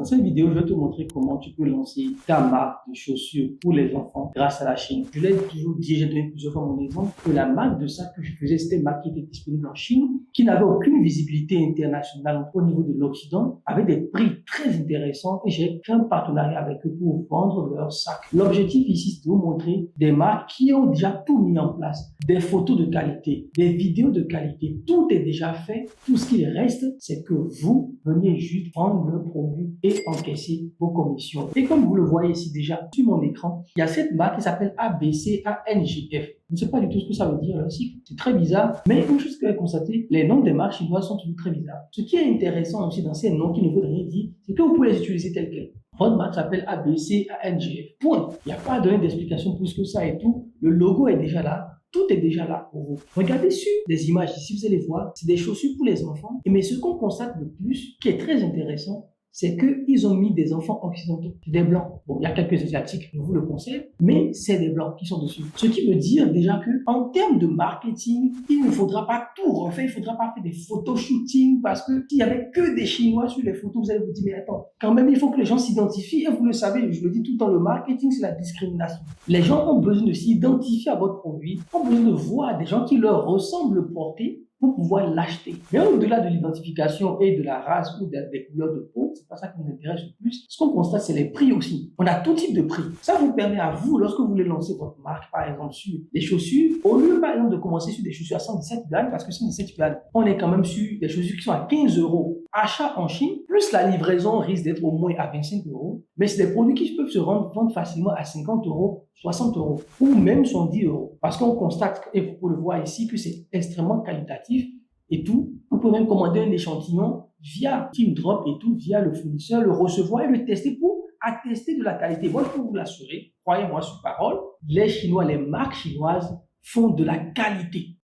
Dans cette vidéo, je vais te montrer comment tu peux lancer ta marque de chaussures pour les enfants grâce à la Chine. Je l'ai toujours dit, j'ai donné plusieurs fois mon exemple, que la marque de sac que je faisais, c'était une marque qui était disponible en Chine, qui n'avait aucune visibilité internationale au niveau de l'Occident, avec des prix très intéressants et j'ai fait un partenariat avec eux pour vendre leurs sacs. L'objectif ici, c'est de vous montrer des marques qui ont déjà tout mis en place, des photos de qualité, des vidéos de qualité, tout est déjà fait. Tout ce qu'il reste, c'est que vous veniez juste prendre le produit et encaisser vos commissions. Et comme vous le voyez ici déjà sur mon écran, il y a cette marque qui s'appelle ABCANGF. Je ne sais pas du tout ce que ça veut dire, le cycle. C'est très bizarre. Mais une chose que j'ai constaté, les noms des marques chinoises sont toujours très bizarres. Ce qui est intéressant aussi dans ces noms qui ne veulent rien dire, c'est que vous pouvez les utiliser tels quels. Votre marque s'appelle ABCANGF. Point. Il n'y a pas à donner d'explication plus que ça et tout. Le logo est déjà là. Tout est déjà là pour vous. Regardez sur les images ici, vous allez voir, c'est des chaussures pour les enfants. Mais ce qu'on constate le plus, qui est très intéressant, c'est qu'ils ont mis des enfants occidentaux, des blancs. Bon, il y a quelques asiatiques, je vous le conseille, mais c'est des blancs qui sont dessus. Ce qui veut dire déjà que, en termes de marketing, il ne faudra pas tout refaire, il ne faudra pas faire des photoshooting parce que s'il y avait que des Chinois sur les photos, vous allez vous dire, mais attends, quand même, il faut que les gens s'identifient. Et vous le savez, je le dis tout le temps, le marketing, c'est la discrimination. Les gens ont besoin de s'identifier à votre produit, ont besoin de voir des gens qui leur ressemblent le porter pour pouvoir l'acheter. Mais au-delà de l'identification et de la race ou des couleurs de peau, c'est pas ça qui nous intéresse le plus. Ce qu'on constate, c'est les prix aussi. On a tout type de prix. Ça vous permet à vous, lorsque vous voulez lancer votre marque, par exemple, sur des chaussures, au lieu, par exemple, de commencer sur des chaussures à 117 yuan, parce que 117 yuan, on est quand même sur des chaussures qui sont à 15 euros. Achat en Chine, plus la livraison risque d'être au moins à 25 euros. Mais c'est des produits qui peuvent se vendre facilement à 50 euros, 60 euros, ou même 110 euros. Parce qu'on constate, et vous pouvez le voir ici, que c'est extrêmement qualitatif et tout. Vous pouvez même commander un échantillon via Team Drop et tout, via le fournisseur, le recevoir et le tester pour attester de la qualité. Moi, je peux vous l'assurer, croyez-moi sur parole, les Chinois, les marques chinoises font de la qualité.